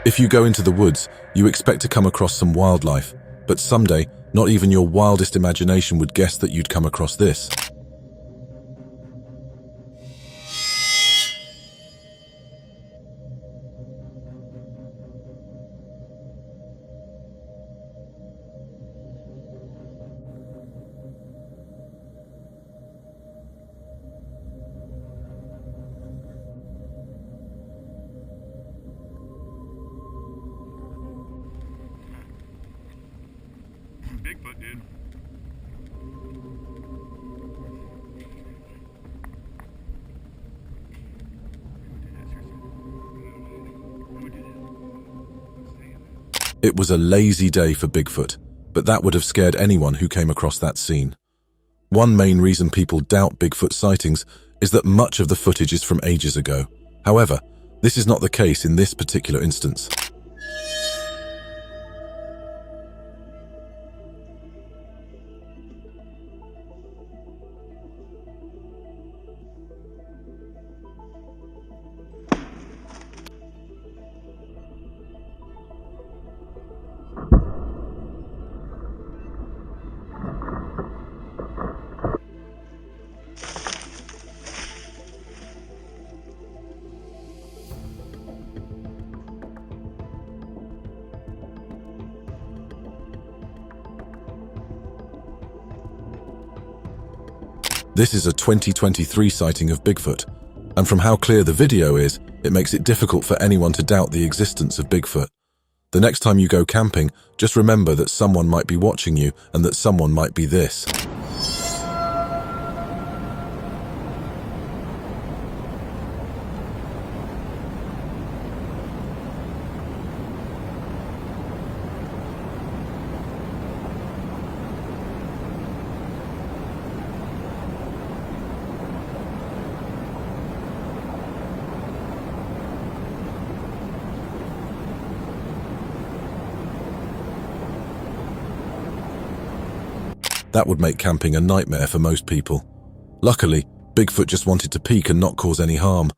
If you go into the woods, you expect to come across some wildlife, but someday, not even your wildest imagination would guess that you'd come across this. Bigfoot, dude. It was a lazy day for Bigfoot, but that would have scared anyone who came across that scene. One main reason people doubt Bigfoot sightings is that much of the footage is from ages ago. However, this is not the case in this particular instance. This is a 2023 sighting of Bigfoot, and from how clear the video is, it makes it difficult for anyone to doubt the existence of Bigfoot. The next time you go camping, just remember that someone might be watching you and that someone might be this. That would make camping a nightmare for most people. Luckily, Bigfoot just wanted to peek and not cause any harm.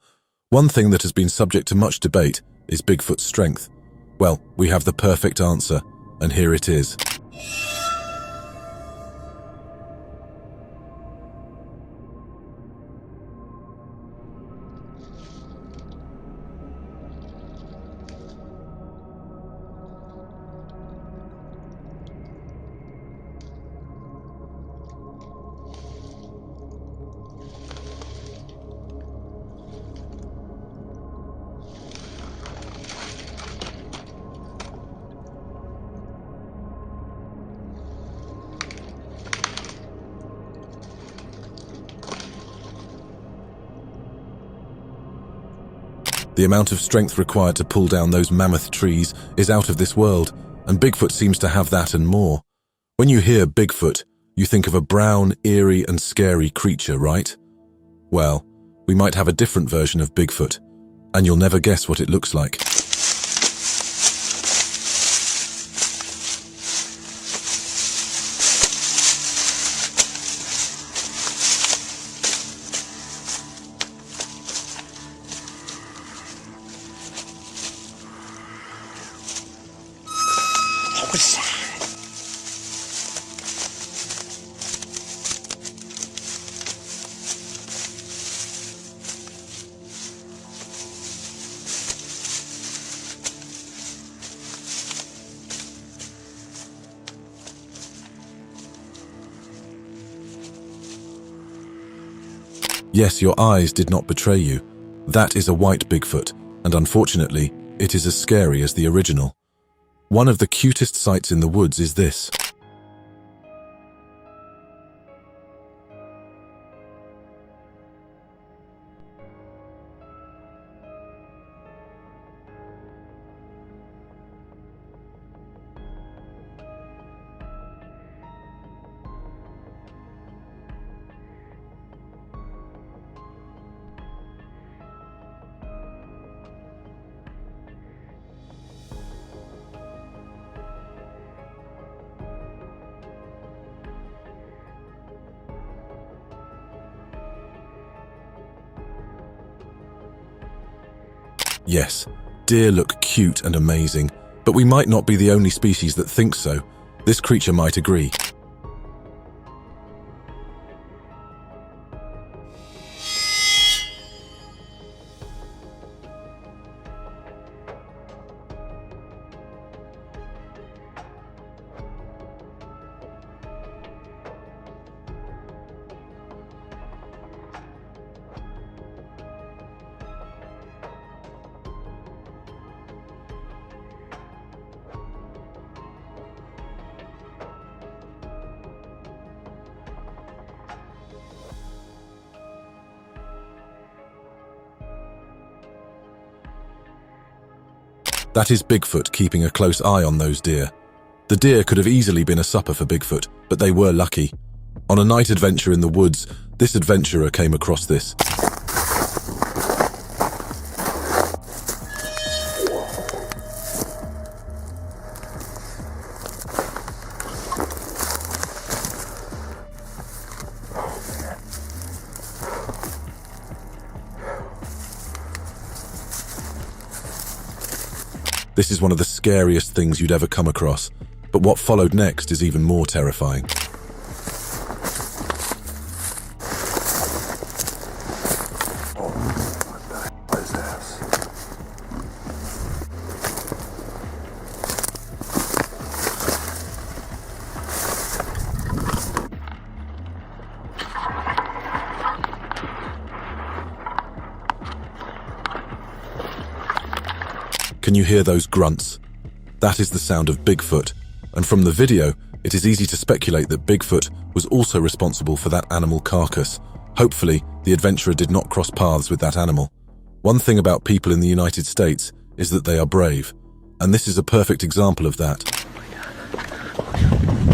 One thing that has been subject to much debate is Bigfoot's strength. Well, we have the perfect answer, and here it is. The amount of strength required to pull down those mammoth trees is out of this world, and Bigfoot seems to have that and more. When you hear Bigfoot, you think of a brown, eerie and scary creature, right? Well, we might have a different version of Bigfoot, and you'll never guess what it looks like. Yes, your eyes did not betray you. That is a white Bigfoot, and unfortunately, it is as scary as the original. One of the cutest sights in the woods is this. Yes, deer look cute and amazing, but we might not be the only species that thinks so. This creature might agree. That is Bigfoot keeping a close eye on those deer. The deer could have easily been a supper for Bigfoot, but they were lucky. On a night adventure in the woods, this adventurer came across this. This is one of the scariest things you'd ever come across, but what followed next is even more terrifying. What is this? Can you hear those grunts? That is the sound of Bigfoot, and from the video, it is easy to speculate that Bigfoot was also responsible for that animal carcass. Hopefully, the adventurer did not cross paths with that animal. One thing about people in the United States is that they are brave, and this is a perfect example of that.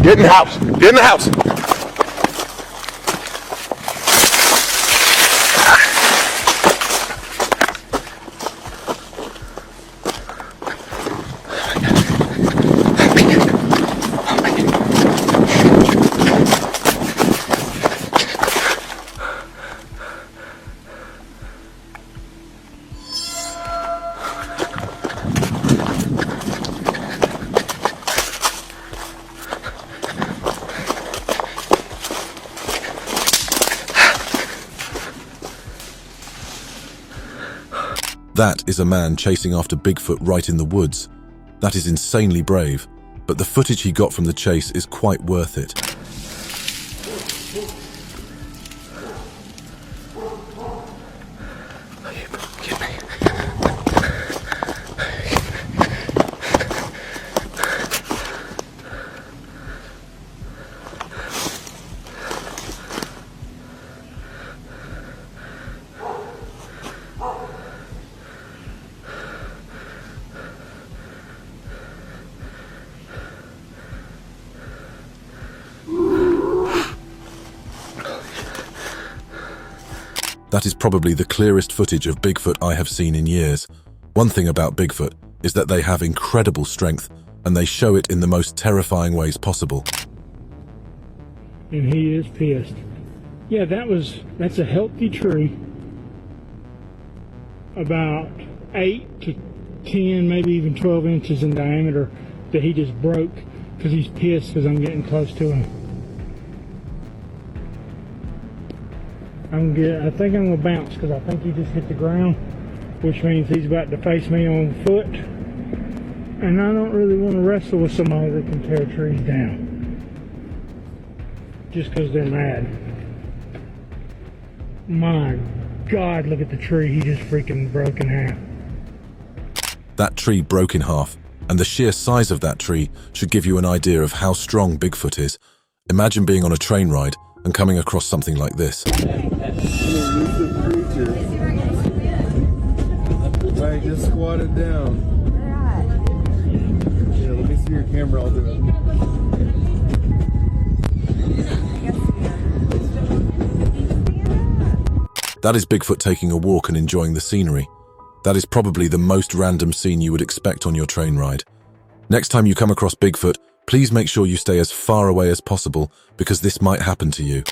Get in the house! Get in the house! That is a man chasing after Bigfoot right in the woods. That is insanely brave, but the footage he got from the chase is quite worth it. That is probably the clearest footage of Bigfoot I have seen in years. One thing about Bigfoot is that they have incredible strength, and they show it in the most terrifying ways possible. And he is pissed. Yeah, that's a healthy tree. About 8 to 10, maybe even 12 inches in diameter that he just broke because he's pissed because I'm getting close to him. I think I'm gonna bounce because I think he just hit the ground, which means he's about to face me on foot. And I don't really want to wrestle with somebody that can tear trees down just because they're mad. My God, look at the tree he just freaking broke in half. That tree broke in half, and the sheer size of that tree should give you an idea of how strong Bigfoot is. Imagine being on a train ride and coming across something like this. Alright, just squat it down. Yeah, let me see your camera, I'll do it. That is Bigfoot taking a walk and enjoying the scenery. That is probably the most random scene you would expect on your train ride. Next time you come across Bigfoot, please make sure you stay as far away as possible because this might happen to you.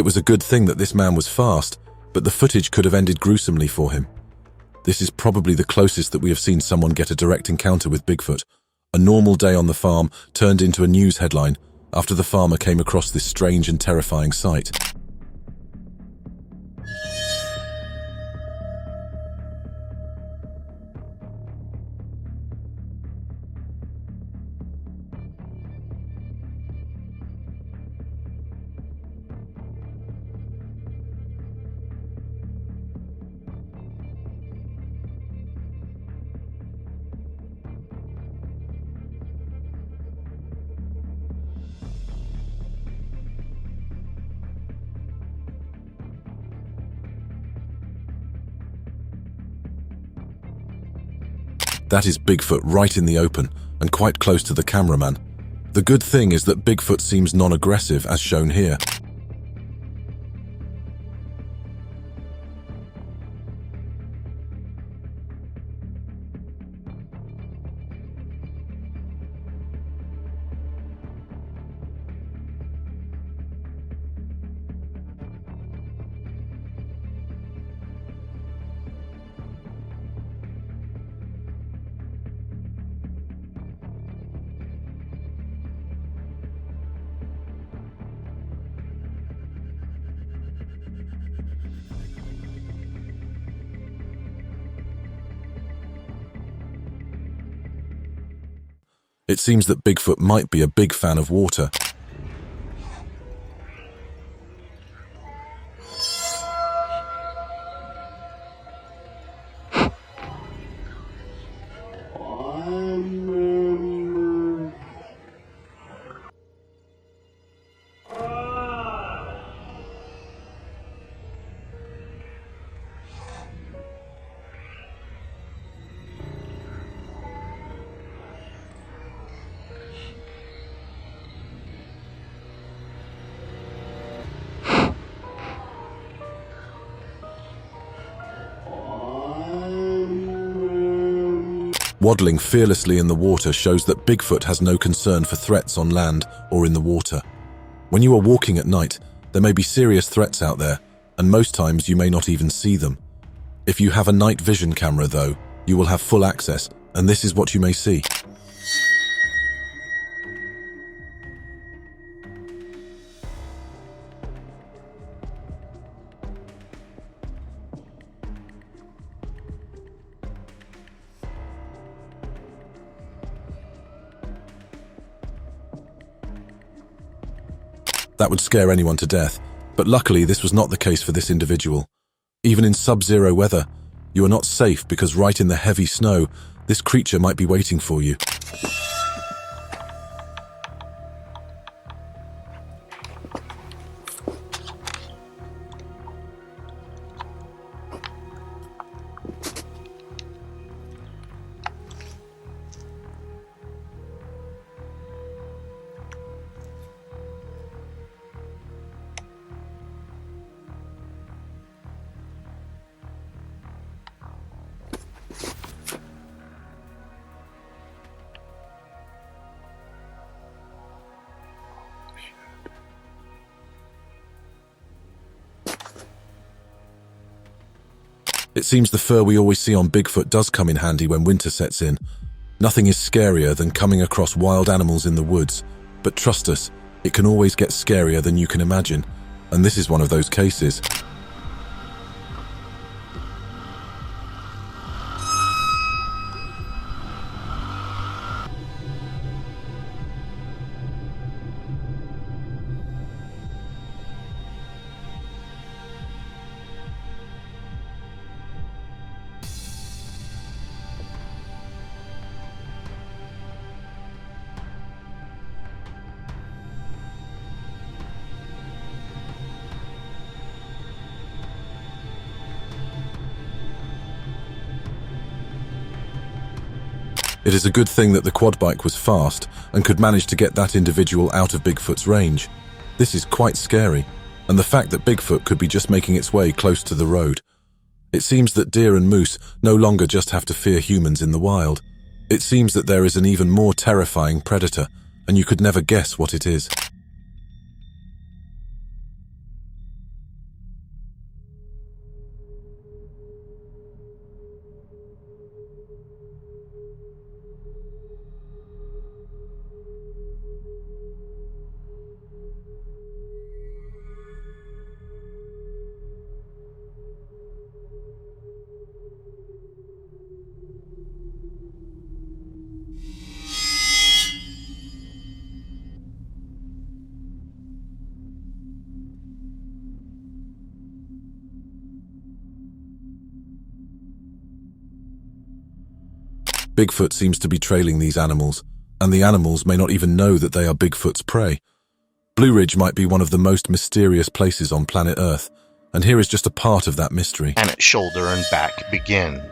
It was a good thing that this man was fast, but the footage could have ended gruesomely for him. This is probably the closest that we have seen someone get a direct encounter with Bigfoot. A normal day on the farm turned into a news headline after the farmer came across this strange and terrifying sight. That is Bigfoot right in the open and quite close to the cameraman. The good thing is that Bigfoot seems non-aggressive as shown here. It seems that Bigfoot might be a big fan of water. Waddling fearlessly in the water shows that Bigfoot has no concern for threats on land or in the water. When you are walking at night, there may be serious threats out there, and most times you may not even see them. If you have a night vision camera, though, you will have full access, and this is what you may see. That would scare anyone to death, but luckily this was not the case for this individual. Even in sub-zero weather, you are not safe because right in the heavy snow, this creature might be waiting for you. It seems the fur we always see on Bigfoot does come in handy when winter sets in. Nothing is scarier than coming across wild animals in the woods, but trust us, it can always get scarier than you can imagine, and this is one of those cases. It is a good thing that the quad bike was fast and could manage to get that individual out of Bigfoot's range. This is quite scary, and the fact that Bigfoot could be just making its way close to the road. It seems that deer and moose no longer just have to fear humans in the wild. It seems that there is an even more terrifying predator, and you could never guess what it is. Bigfoot seems to be trailing these animals, and the animals may not even know that they are Bigfoot's prey. Blue Ridge might be one of the most mysterious places on planet Earth, and here is just a part of that mystery. And its shoulder and back begin.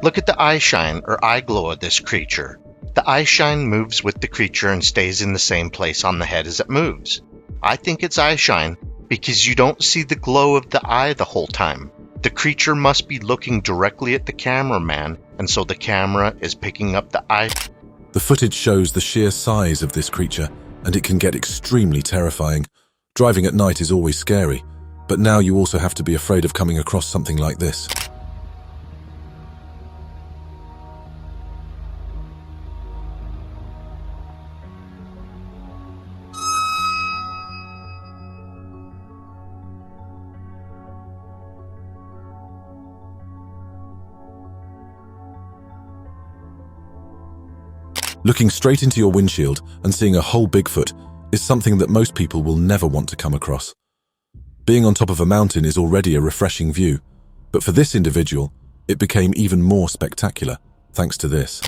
Look at the eye shine or eye glow of this creature. The eye shine moves with the creature and stays in the same place on the head as it moves. I think it's eye shine because you don't see the glow of the eye the whole time. The creature must be looking directly at the cameraman, and so the camera is picking up the eye. The footage shows the sheer size of this creature, and it can get extremely terrifying. Driving at night is always scary, but now you also have to be afraid of coming across something like this. Looking straight into your windshield and seeing a whole Bigfoot is something that most people will never want to come across. Being on top of a mountain is already a refreshing view, but for this individual, it became even more spectacular thanks to this.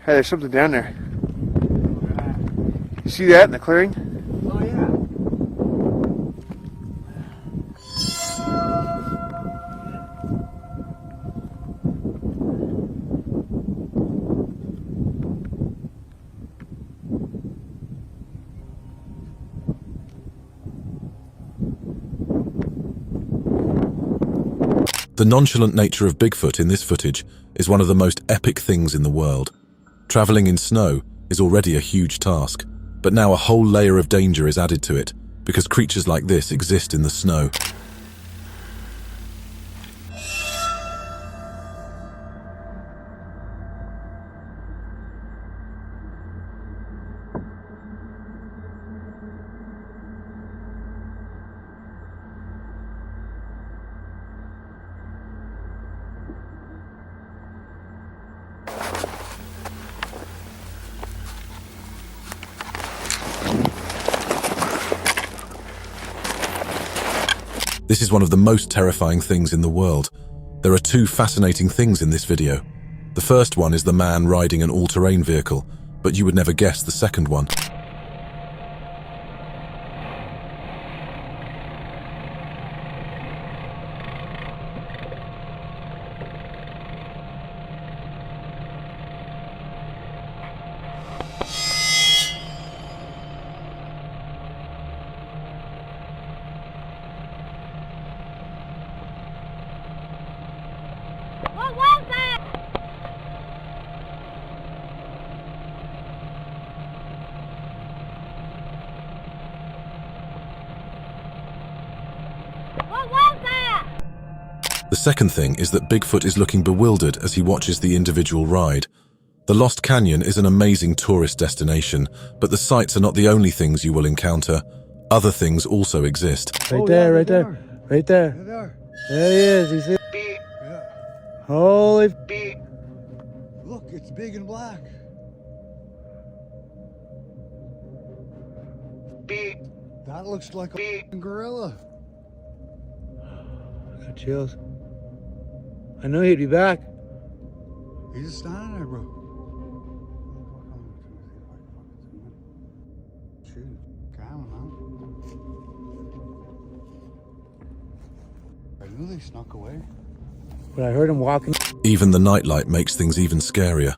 Hey, there's something down there. You see that in the clearing? Oh, yeah. The nonchalant nature of Bigfoot in this footage is one of the most epic things in the world. Traveling in snow is already a huge task, but now a whole layer of danger is added to it because creatures like this exist in the snow. This is one of the most terrifying things in the world. There are two fascinating things in this video. The first one is the man riding an all-terrain vehicle, but you would never guess the second one. What was that? What was that? The second thing is that Bigfoot is looking bewildered as he watches the individual ride. The Lost Canyon is an amazing tourist destination, but the sights are not the only things you will encounter. Other things also exist. Right there, right there. Right there. There he is. You see? Yeah. Holy. Look, it's big and black. That looks like a f***ing gorilla. I got chills. I knew he'd be back. He's just standing there, bro. Shoot, come on. I knew they snuck away. But I heard him walking. Even the nightlight makes things even scarier.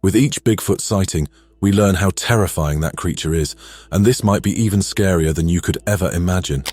With each Bigfoot sighting, we learn how terrifying that creature is, and this might be even scarier than you could ever imagine.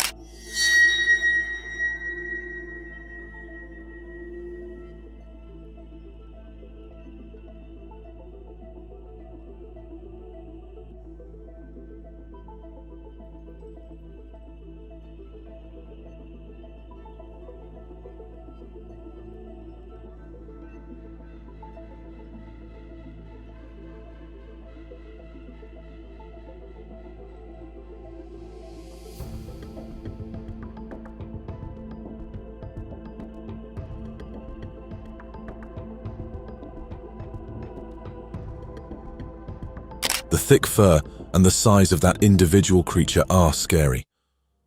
thick fur and the size of that individual creature are scary.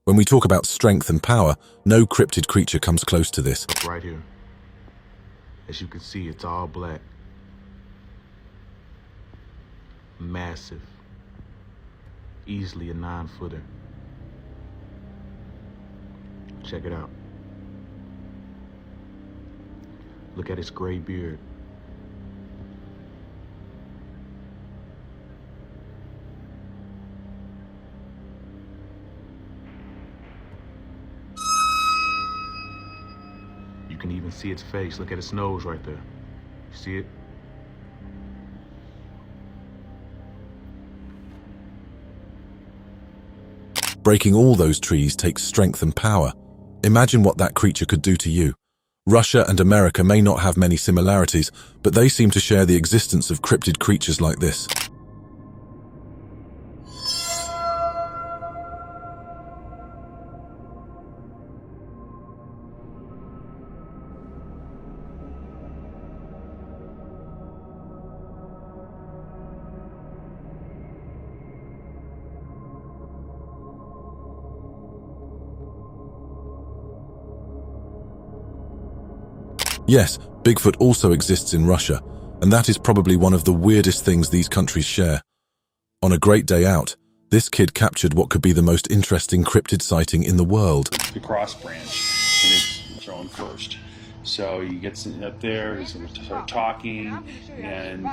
When we talk about strength and power, no cryptid creature comes close to this. Right here. As you can see, it's all black. Massive. Easily a 9-footer. Check it out. Look at his gray beard. You can even see its face. Look at its nose right there. You see it? Breaking all those trees takes strength and power. Imagine what that creature could do to you. Russia and America may not have many similarities, but they seem to share the existence of cryptid creatures like this. Yes, Bigfoot also exists in Russia, and that is probably one of the weirdest things these countries share. On a great day out, this kid captured what could be the most interesting cryptid sighting in the world. The cross branch, and it's thrown first. So he gets up there, he's going to start talking, and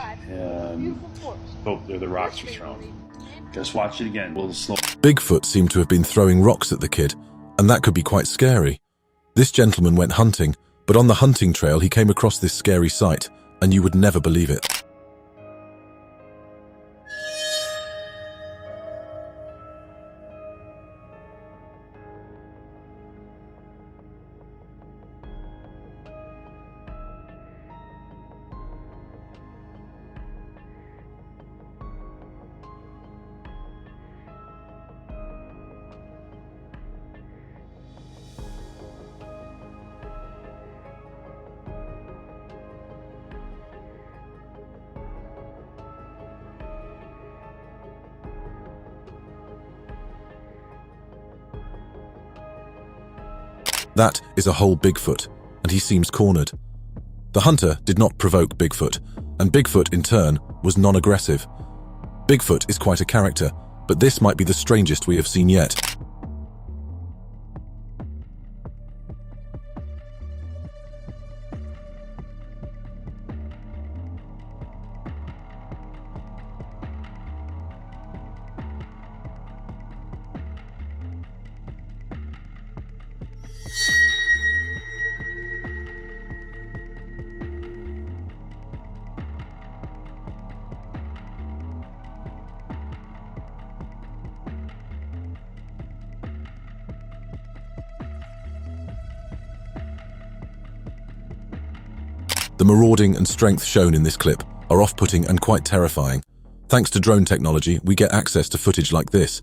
the rocks are thrown. Just watch it again. We'll slow. Bigfoot seemed to have been throwing rocks at the kid, and that could be quite scary. This gentleman went hunting, but on the hunting trail he came across this scary sight, and you would never believe it. That is a whole Bigfoot, and he seems cornered. The hunter did not provoke Bigfoot, and Bigfoot, in turn, was non-aggressive. Bigfoot is quite a character, but this might be the strangest we have seen yet. The marauding and strength shown in this clip are off-putting and quite terrifying. Thanks to drone technology, we get access to footage like this.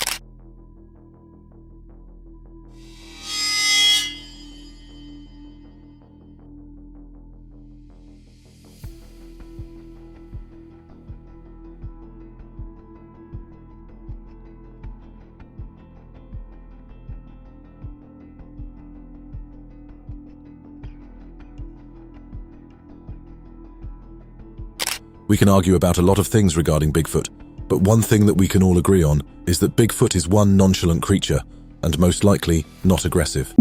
We can argue about a lot of things regarding Bigfoot, but one thing that we can all agree on is that Bigfoot is one nonchalant creature, and most likely not aggressive.